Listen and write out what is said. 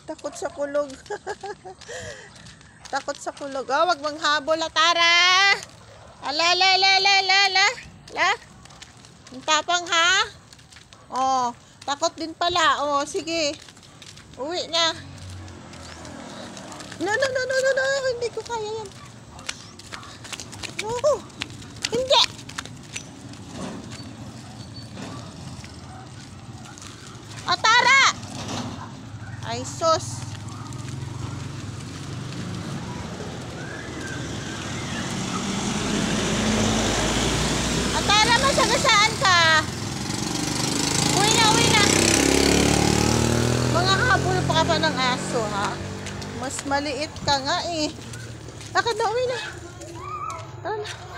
Takot sa kulog. Takot sa kulog. Oh, wag mong habol, Tara. Ala, la, la, la, la, la. La. Ang tapang, ha? Oh, takot din pala. Oh, sige. Uwi na. No, no, no, no, no, no. Hindi ko kaya yan. No. Hindi. Tara. Ay, sus. Tara, masagasaan ka. Uwi na, uwi na. Mga habol pa ka pa ng aso, ha? Mas maliit ka nga, eh. Lakad na, uwi na. Tara na.